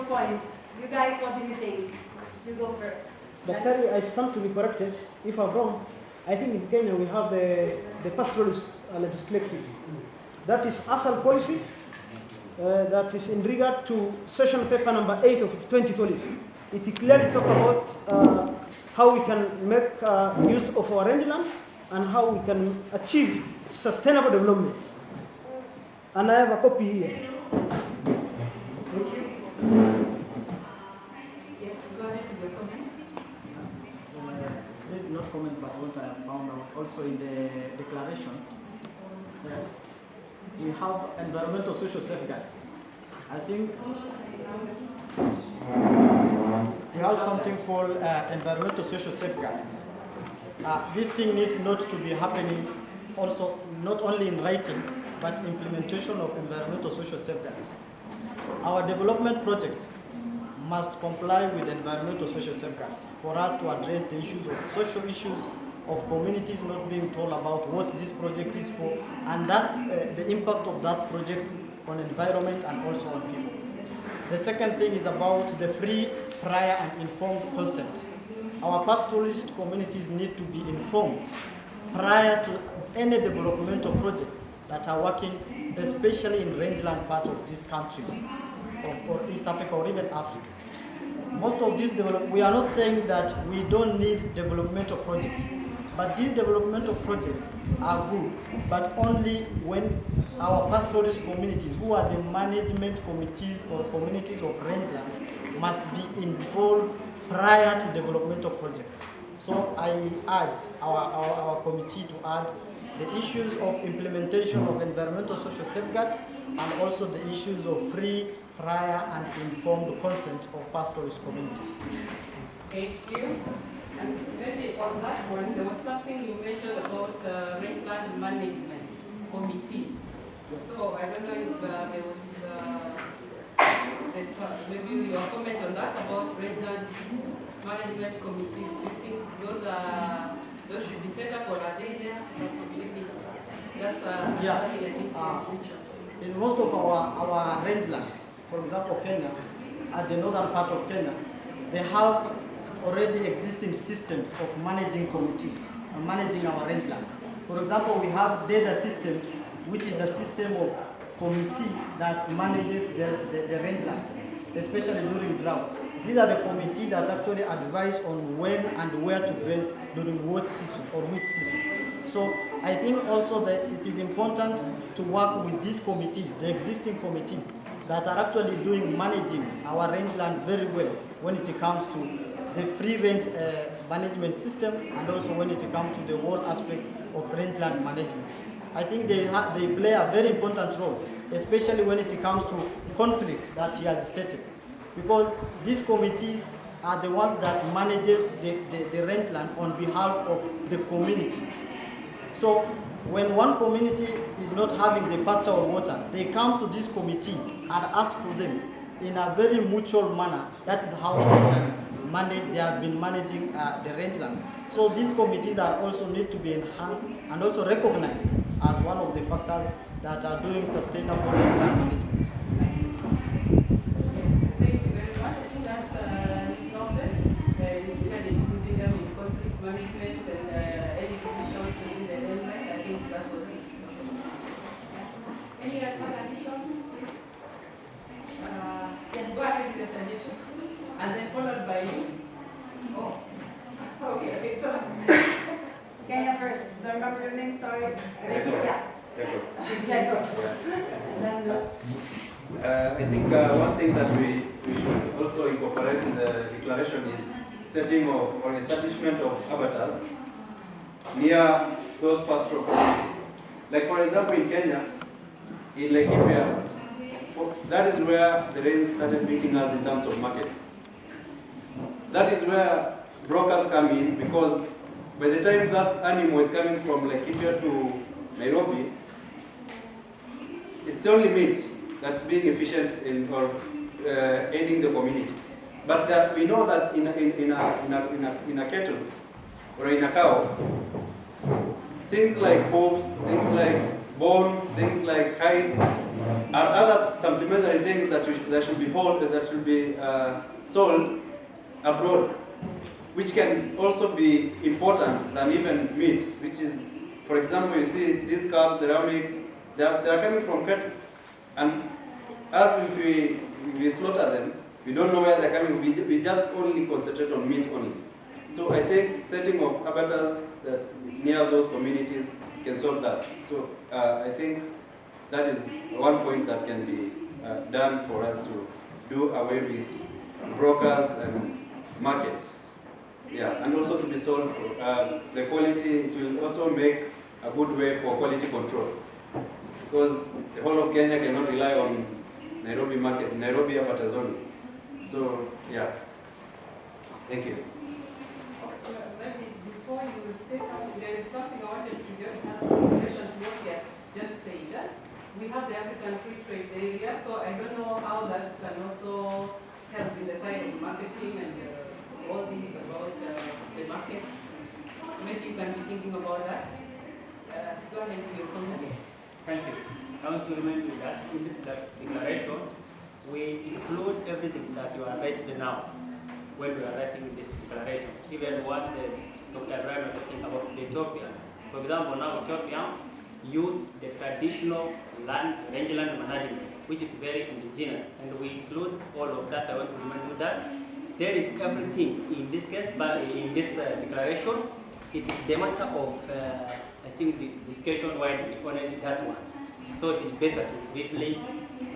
points. You guys, what do you think? You go first. Daktari, I stand to be corrected if I'm wrong. I think in Kenya we have the pastoralist legislative. That is ASAL policy. That is in regard to session paper number 8 of 2012. It clearly talks about how we can make use of our rangeland and how we can achieve sustainable development. And I have a copy here. Yes, go ahead with your comment. This is not comment, but what I have found out also in the declaration. We have environmental social safeguards. I think we have something called environmental social safeguards. This thing need not to be happening also not only in writing, but implementation of environmental social safeguards. Our development project must comply with environmental social safeguards for us to address the issues of social issues of communities not being told about what this project is for, and that the impact of that project on environment and also on people. The second thing is about the free, prior and informed consent. Our pastoralist communities need to be informed prior to any developmental project that are working, especially in rangeland part of these countries, or East Africa or even Africa. Most of these we are not saying that we don't need developmental projects, but these developmental projects are good, but only when our pastoralist communities, who are the management committees or communities of rangeland, must be involved prior to developmental projects. So I urge our committee to add the issues of implementation of environmental social safeguards and also the issues of free, prior and informed consent of pastoralist communities. Thank you. And maybe on that one, there was something you mentioned about rangeland management committee. So I don't know if there was maybe your comment on that about rangeland management committees. Do you think those should be set up, or are they there? That's in most of our rangelands, for example Kenya, at the northern part of Kenya, they have already existing systems of managing committees and managing our rangelands. For example, we have data system, which is a system of committee that manages the rangelands, especially during drought. These are the committee that actually advise on when and where to graze during what season or which season. So I think also that it is important to work with these committees, the existing committees that are actually managing our rangeland very well when it comes to the free range management system and also when it comes to the whole aspect of rangeland management. I think they play a very important role, especially when it comes to conflict that he has stated. Because these committees are the ones that manages the rangeland on behalf of the community. So when one community is not having the pasture or water, they come to this committee and ask for them in a very mutual manner. That is how they have been managing the rangelands. So these committees are also need to be enhanced and also recognized as one of the factors that are doing sustainable rangeland management. Thank you very much. I think that's noted, including them in conflict management and any decisions within the rangeland. I think that was it. Any other additions? Yes. Go ahead with the suggestion. And then followed by you. Oh. Okay. Kenya first. Do I remember your name? Sorry. Jacob. I think one thing that we should also incorporate in the declaration is setting of or establishment of habitats near those pastoral communities. Like for example in Kenya, in Laikipia, that is where the rains started meeting us in terms of market. That is where brokers come in, because by the time that animal is coming from Laikipia to Nairobi, it's only meat that's being efficient in or aiding the community. But we know that in a cattle or in a cow, things like hooves, things like bones, things like hide, are other supplementary things that should be sold abroad, which can also be important than even meat, which is, for example, you see these cups, ceramics, they are coming from cattle. And as if we slaughter them, we don't know where they're coming, we just only concentrate on meat only. So I think setting of abattoirs that near those communities can solve that. So I think that is one point that can be done for us to do away with brokers and market. Yeah, and also to be solved for the quality. It will also make a good way for quality control, because the whole of Kenya cannot rely on Nairobi market, Nairobi abattoirs only. So yeah, thank you. Maybe before you say something, there is something I wanted to just ask in relation to what you have just said. We have the African Free Trade Area, so I don't know how that can also help in the side of marketing and all these about the markets. Maybe you can be thinking about that. Go ahead with your comments. Thank you. I want to remind you that in this declaration, we include everything that you are raised now when we are writing this declaration. Even what Dr. Brian was talking about Ethiopia. For example, now Ethiopia use the traditional rangeland management, which is very indigenous, and we include all of that. I want to remind you that there is everything in this case, but in this declaration, it is the matter of, I think, the discussion why we only that one. So it is better to briefly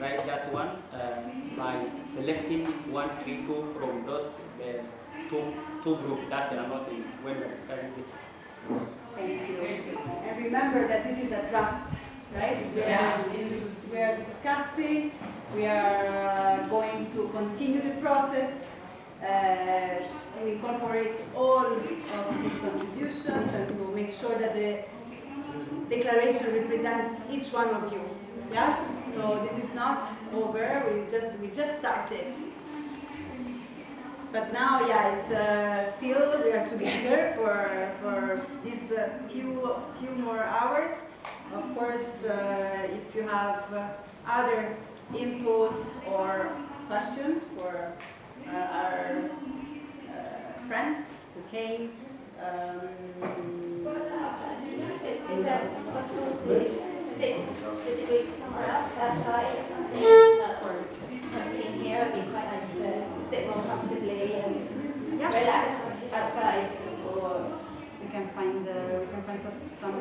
write that one by selecting 1, 3, 2 from those two groups that are not in when we are discussing it. Thank you. And remember that this is a draft, right? Yeah. We are discussing, we are going to continue the process, to incorporate all of these contributions and to make sure that the declaration represents each one of you. Yeah? So this is not over, we just started. But now, yeah, it's still we are together for these few more hours. Of course, if you have other inputs or questions for our friends who came, Is that possible to sit the debate somewhere else outside or something? Of course. I've seen here, it'd be quite nice to sit more comfortably and relaxed outside, or we can find some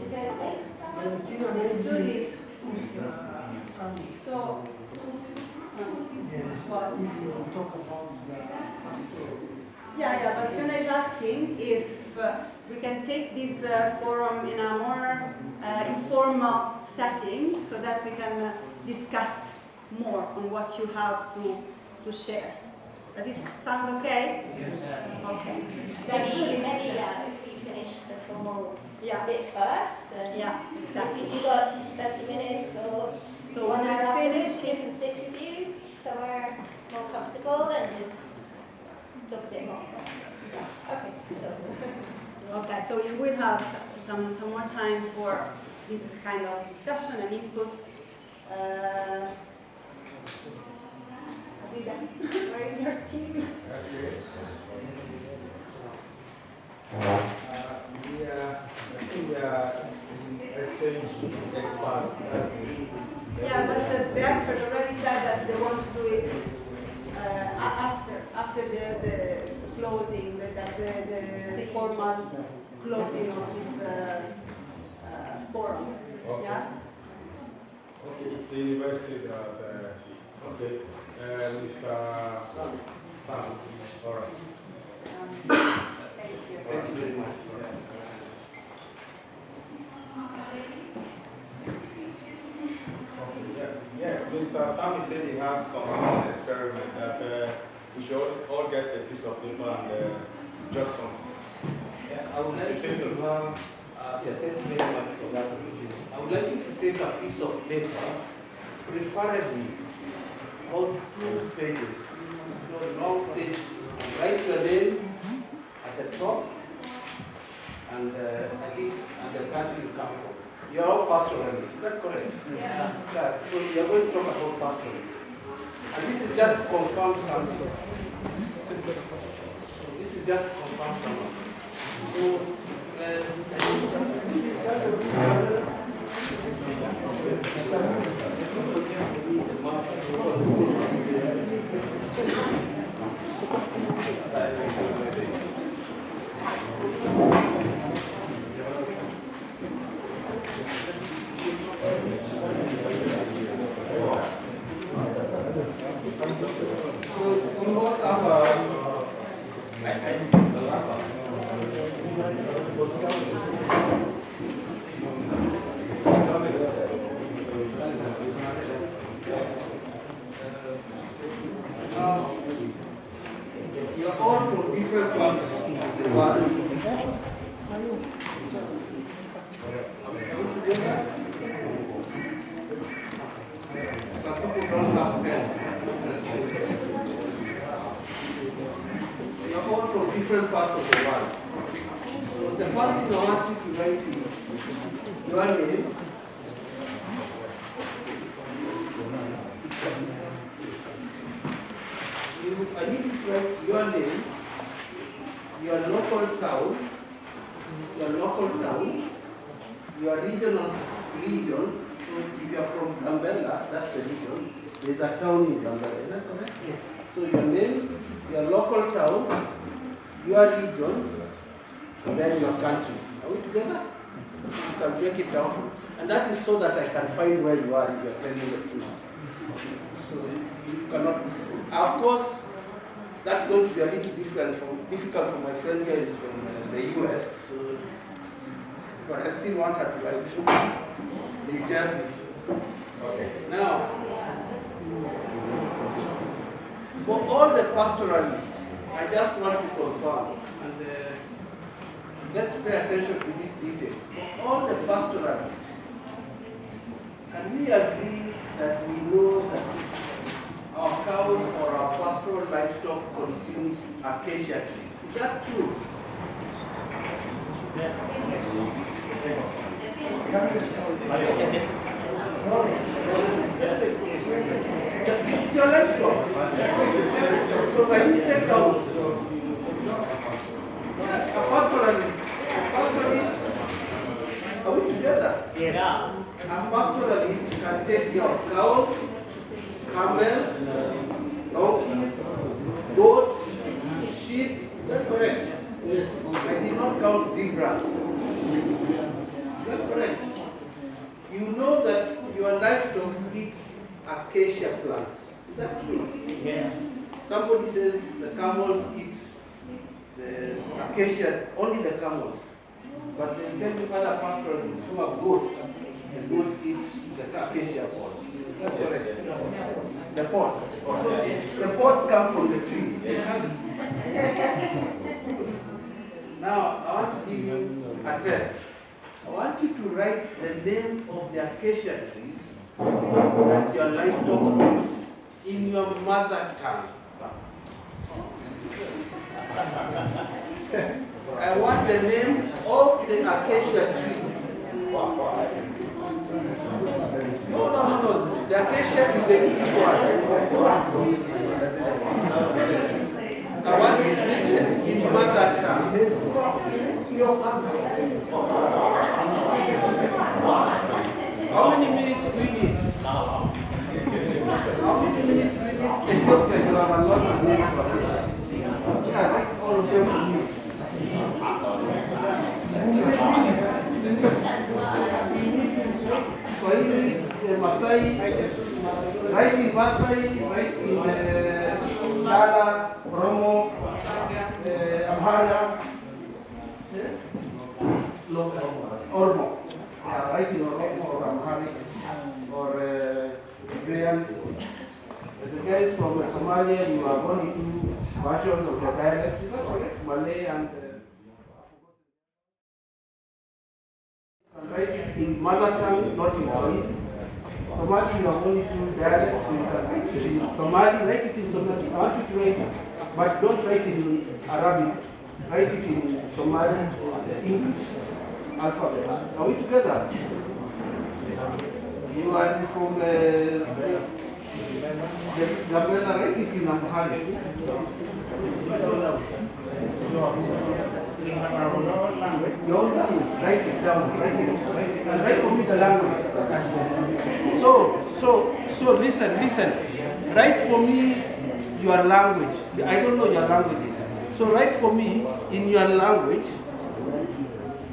is there space? Julie. So, what? Yeah, but Fiona is asking if we can take this forum in a more informal setting so that we can discuss more on what you have to share. Does it sound okay? Yes. Okay. Maybe if we finish the formal bit first, then exactly. if you got 30 minutes or So 1 when hour we afterwards, finish, we can sit with you somewhere more comfortable and just talk a bit more. Okay, cool. okay, so we will have some more time for this kind of discussion and inputs. Where is your team? I think we are experts. Yeah, but the expert already said that they want to do it after the closing, the formal closing of this forum. Okay. Yeah. Okay, it's the university that, okay, Mr. Sam. All right. Thank you. Thank you very much. Yeah, Mr. Sami said he has some experiment that we should all get a piece of paper and just something. Yeah, I would like you to have, Thank you very much for that opportunity. I would like you to take a piece of paper, preferably about 2 pages, a long page, write your name at the top, and I think and the country you come from. You are all pastoralists, is that correct? Yeah. Yeah. So you are going to talk about pastoral. And this is just to confirm something. This is just to confirm something. So, you're all from different parts of the world. Some people don't have pens. You're all from different parts of the world. So the first thing I want you to write is your name. I need you to write your name, your local town, your regional region. So if you are from Gambella, that's the region. There's a town in Gambella, is that correct? Yes. So your name, your local town, your region, and then your country. Are we together? You can break it down. And that is so that I can find where you are if you are telling the truth. So you cannot. Of course, that's going to be a little difficult for my friend here who's from the US. So, but I still want her to write New Jersey. Okay. Now, for all the pastoralists, I just want to confirm, and let's pay attention to this detail. For all the pastoralists, can we agree that we know that our cows or our pastoral livestock consumes acacia trees? Is that true? Yes. It's your livestock. So when you say cows, a pastoralist, are we together? Yeah. A pastoralist can take care of cows, camel, donkeys, goat, sheep. That's correct. Yes. I did not count zebras. That's correct. You know that your livestock eats acacia plants. Is that true? Yes. Somebody says the camels eat the acacia, only the camels. But they tell you other pastoralists who have goats, the goats eat the acacia pods. That's correct. The pods. The pods come from the tree. Now, I want to give you a test. I want you to write the name of the acacia trees that your livestock eats in your mother tongue. I want the name of the acacia tree. No. The acacia is the English word. I want it written in mother tongue. How many minutes do we need? How many minutes do we need? It's okay, you have a lot of minutes for this. Yeah, write all of them for me. Swahili, Masai, write in Masai, write in Lala, Oromo, Amhara, Oromo. Write in Oromo or Amharic or Tigrayan. The guys from Somalia, you are going to versions of the dialect, is that correct? Malay and write it in mother tongue, not in Swahili. Somali, you are only two dialects, so you can write it in Somali, write it in Somali. I want you to write it, but don't write it in Arabic. Write it in Somali, the English alphabet. Are we together? You are from the Gambela, right? In Amharic. Your own language. Write it down. And write for me the language. So listen. Write for me your language. I don't know your languages. So write for me in your language,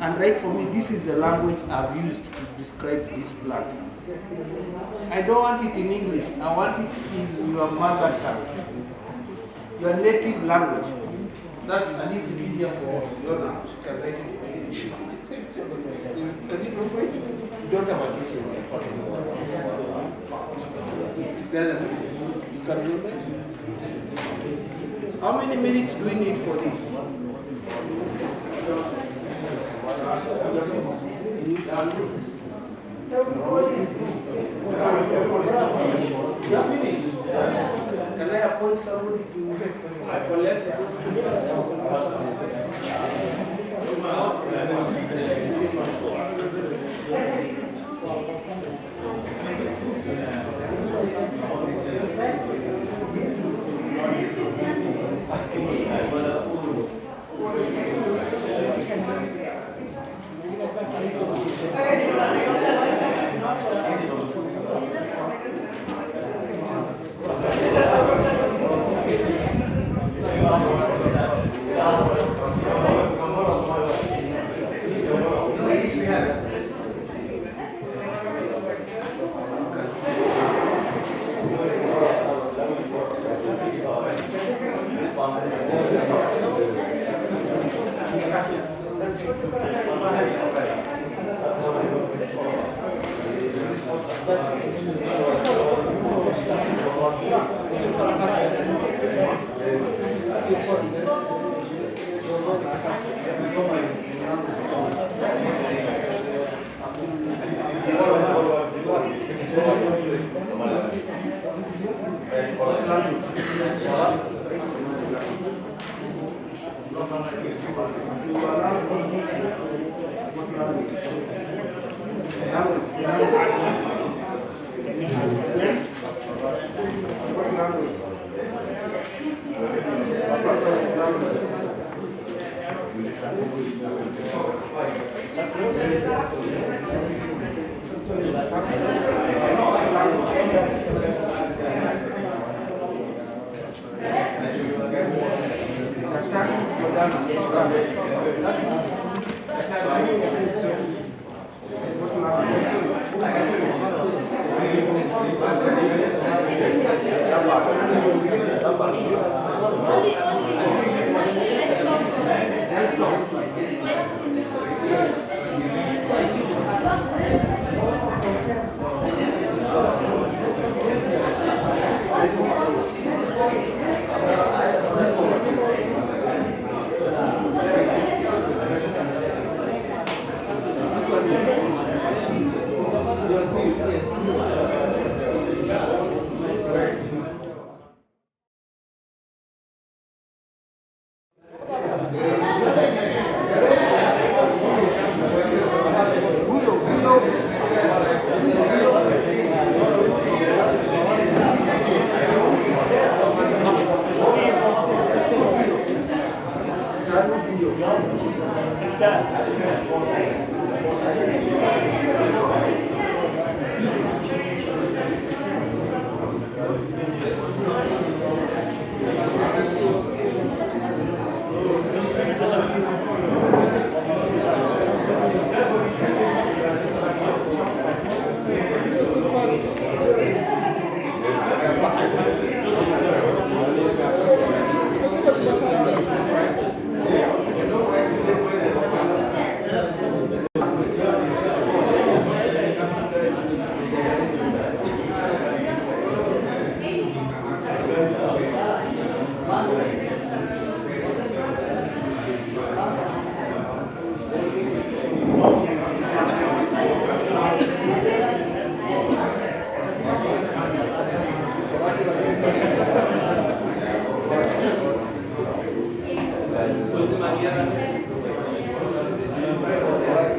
and write for me, this is the language I've used to describe this plant. I don't want it in English. I want it in your mother tongue, your native language. That's a little easier for us. You can write it in English. Can you write? You don't have a teacher. You can write. How many minutes do we need for this? You're finished. Can I appoint somebody to collect the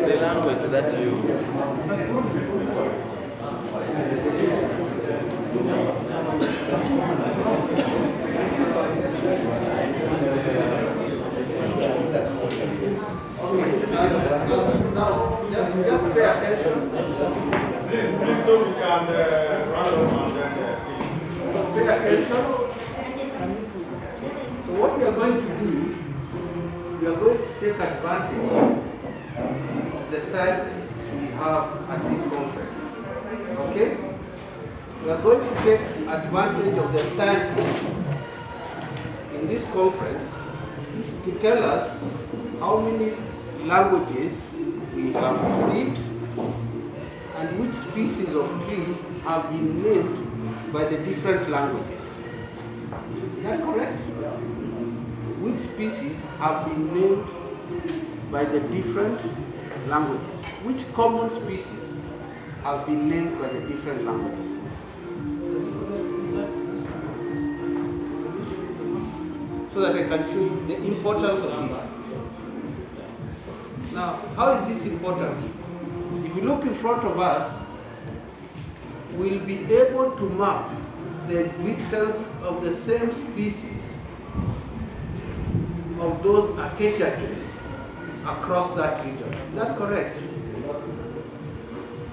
the language that you Just pay attention. Please, so we can run over and then see. So pay attention. So what we are going to do, we are going to take advantage of the scientists we have at this conference. Okay? We are going to take advantage of the scientists in this conference to tell us how many languages we have received and which species of trees have been named by the different languages. Is that correct? Which species have been named by the different languages? Which common species have been named by the different languages? So that I can show you the importance of this. Now, how is this important? If you look in front of us, we'll be able to map the existence of the same species of those acacia trees across that region. Is that correct?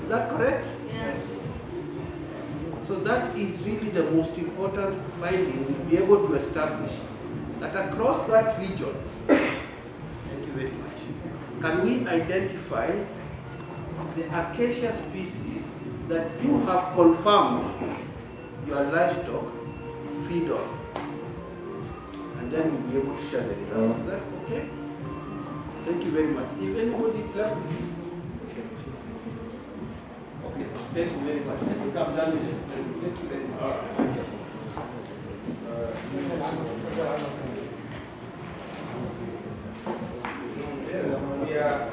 Is that correct? Yeah. So that is really the most important finding we'll be able to establish, that across that region, thank you very much, can we identify the acacia species that you have confirmed your livestock feed on. And then we'll be able to share the results. Is that okay? Thank you very much. If anybody is left with this. Okay, thank you very much. Let me come down with it. Thank you very much. Yes. Yeah.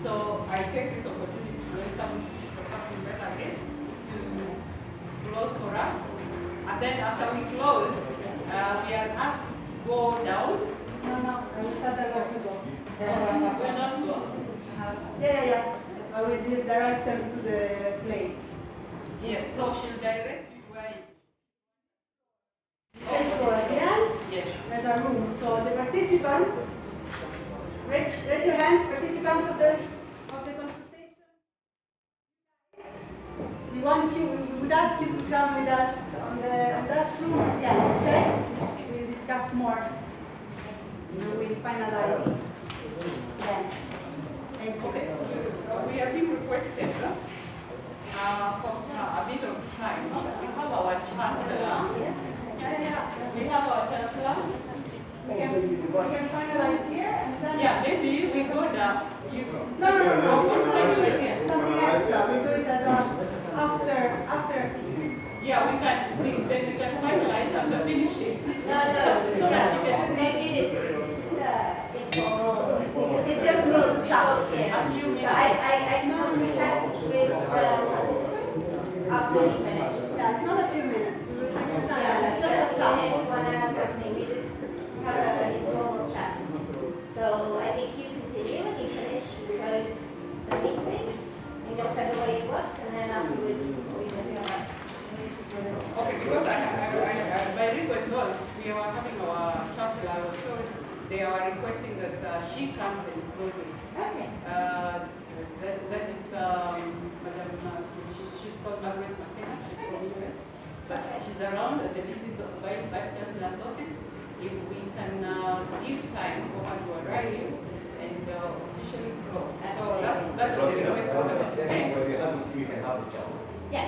So I take this opportunity to welcome Mr. Sakumbela again to close for us. And then after we close, we are asked to go down. No, I will tell them where to go. We're not go. Yeah. I will direct them to the place. Yes, so she'll direct you where. Second floor at the end, Yes. there's a room. So the participants, raise your hands, participants of the consultation. We would ask you to come with us on that room. Yes, okay? We'll discuss more. And we'll finalize then. Okay, we have been requested for a bit of time. We have our chancellor. We have our chancellor. We can finalize here and then. Yeah, maybe we go down. No. Something extra. We do it as after tea. Yeah, we can finalize after finishing. No, So that she can they did it. It's just informal. It's just no chat. a few So minutes. I just want to chat with the participants after we finish. Yeah, it's not a few minutes. We will take the time. Yeah, It's just just a a chat. minute, want to ask something. We just have an informal chat. So I think you continue and you finish because the meeting and you'll tell the way it works and then afterwards we just go back. Okay, because my request was, we were having our chancellor, I was told they are requesting that she comes and closes. Okay. That is, Madam, she's called Margaret McKenna, she's from US. But she's around at the Vice Chancellor's office. If we can give time for her to arrive and officially close. So that's the request of the Yeah.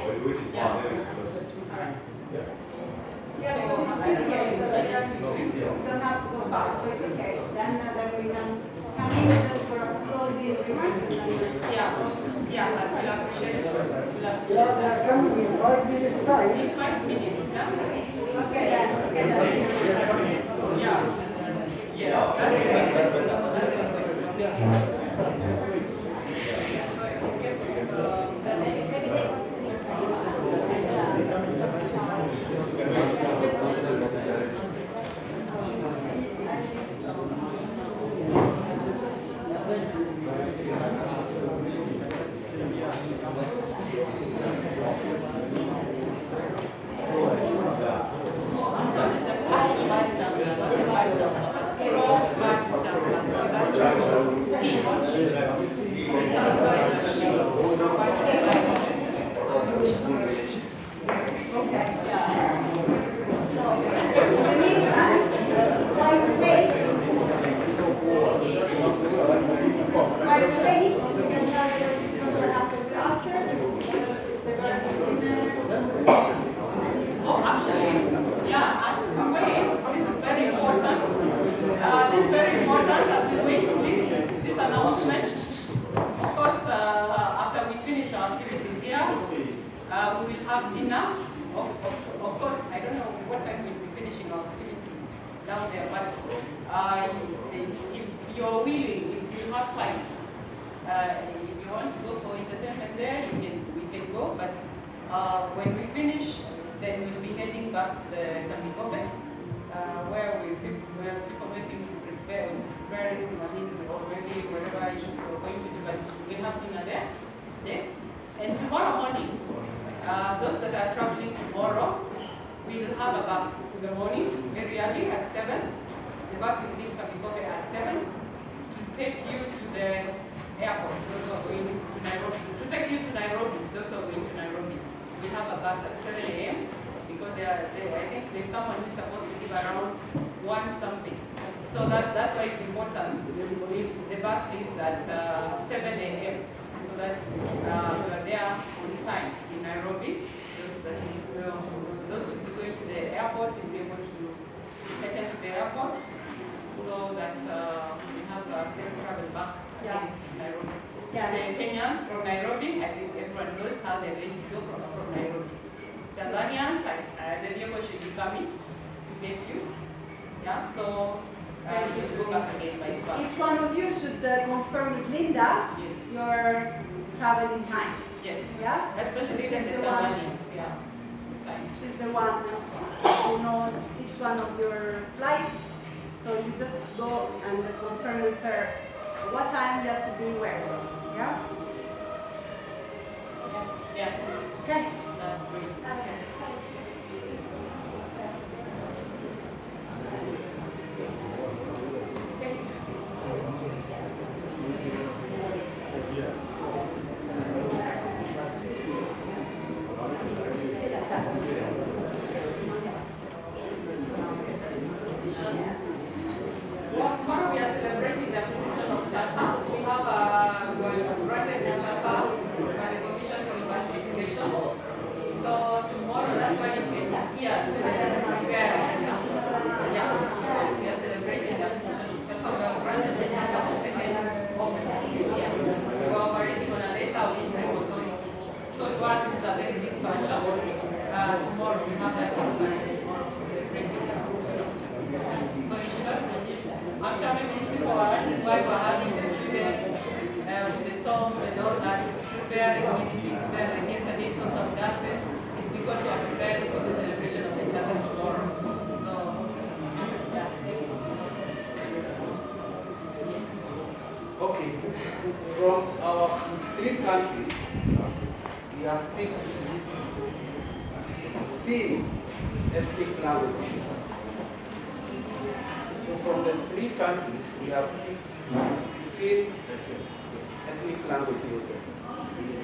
Yeah, because it's here, so they don't have to go far, so it's okay. Then we can come in just for closing remarks and then Yeah, I will appreciate it. exactly. Yeah, they are coming in 5 minutes time. In 5 minutes, yeah? Yeah. Oh, actually, yeah, as we wait, this is very important. This is very important as we wait, please, this announcement. Of course, after we finish our activities here, we will have dinner. Of course, I don't know what time we'll be finishing our activities down there, but if you're willing, if you have time, if you want to go for entertainment there, we can go, but when we finish, then we'll be heading back to the Kamikope, where people making preparing, already wherever you're going to do, but we'll have dinner there today. And tomorrow morning, those that are traveling tomorrow, we'll have a bus in the morning, very early at 7. The bus will leave Kamikope at 7 to take you to the airport, those who are going to Nairobi. To take you to Nairobi, those who are going to Nairobi. We have a bus at 7 a.m. because I think there's someone who's supposed to give around 1 something. So that's why it's important. The bus leaves at 7 a.m. so that you are there on time in Nairobi. Those who are going to the airport will be able to take them to the airport so that we have a safe travel back again to Nairobi. Yeah, the Kenyans from Nairobi, I think everyone knows how they're going to go from Nairobi. Tanzanians, the vehicle should be coming to get you. Yeah, so you go back again by bus. Each one of you should confirm with Linda your traveling time. Yes. Yeah? Especially the Tanzanians, yeah. She's the one who knows each one of your flights. So you just go and confirm with her what time you have to be where. Yeah? Yeah. Okay. That's great. Okay. Tomorrow we are celebrating the acquisition of Chata. We have granted the Chata by the Commission for University Education. So tomorrow, that's why you can hear yeah, because we are celebrating the acquisition of Chata. We have granted the Chata for 2nd August this year. We were operating on a later window. So one is a very big function. Tomorrow we have that conference celebrating the acquisition of Chata. So you should not forget. I'm sure many people are wondering why we're having the students with the songs and all that, preparing anything like yesterday, so some dances. It's because we are preparing for the celebration of the chapter tomorrow. So, yeah. Okay, from our 3 countries, we have picked 16 ethnic languages. So from the 3 countries, we have picked 16 ethnic languages.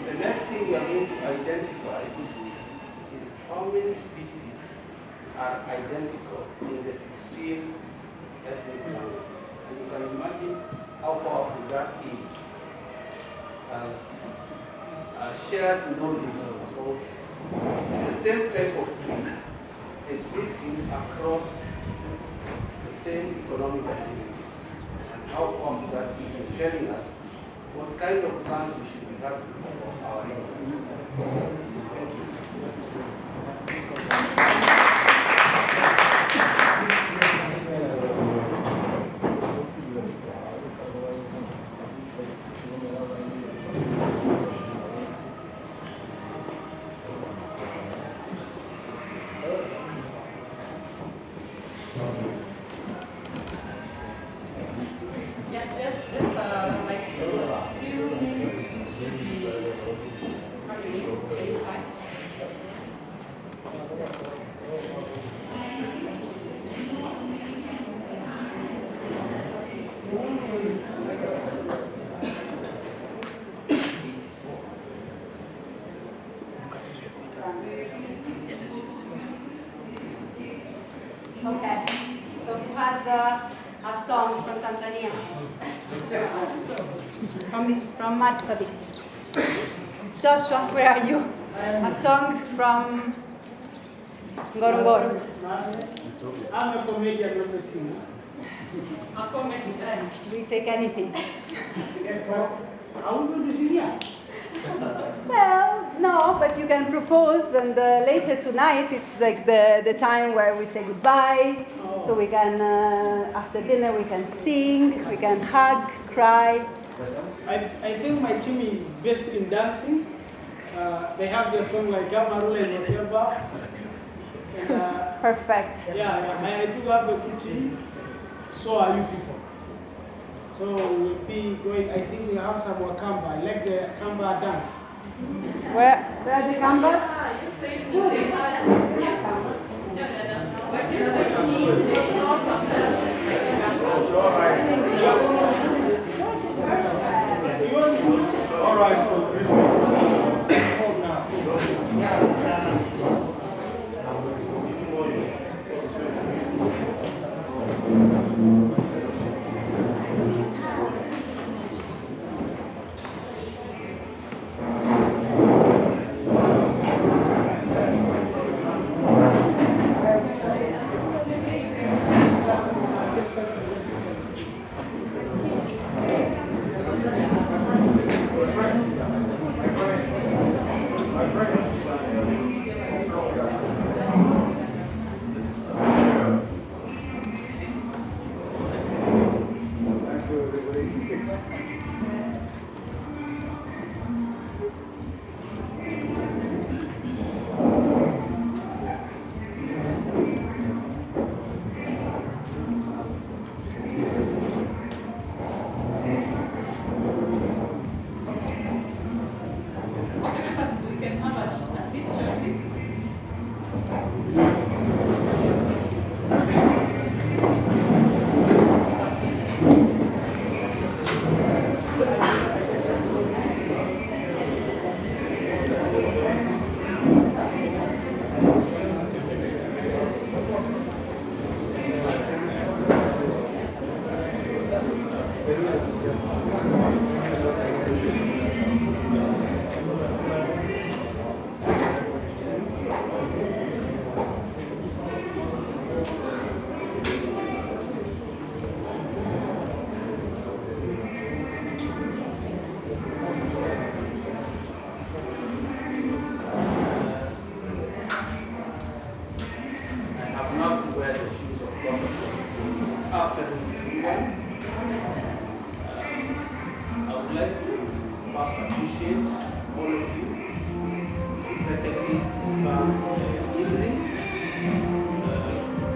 The next thing we are going to identify is how many species are identical in the 16 ethnic languages. And you can imagine how powerful that is as a shared knowledge about the same type of tree existing across the same economic activity, and how powerful that is in telling us what kind of plans we should be having for our regions. Thank you. Yeah, just like a few minutes, it should be probably fine. Okay, so who has a song from Tanzania? From Marsabit. Joshua, where are you? A song from Ngorongoro. I'm a comedian, not a singer. A comedy then. We take anything. Yes, but I will not be singing. Well, no, but you can propose, and later tonight it's like the time where we say goodbye. So we can, after dinner, we can sing, we can hug, cry. I think my team is best in dancing. They have their song like Gamarule and whatever. And, Perfect. yeah, I do have a good team. So are you people. So we'll be going, I think we have some Wakamba. I like the Kamba dance. Where are the Kambas? You say What you say All right.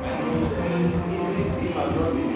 I know the team has not been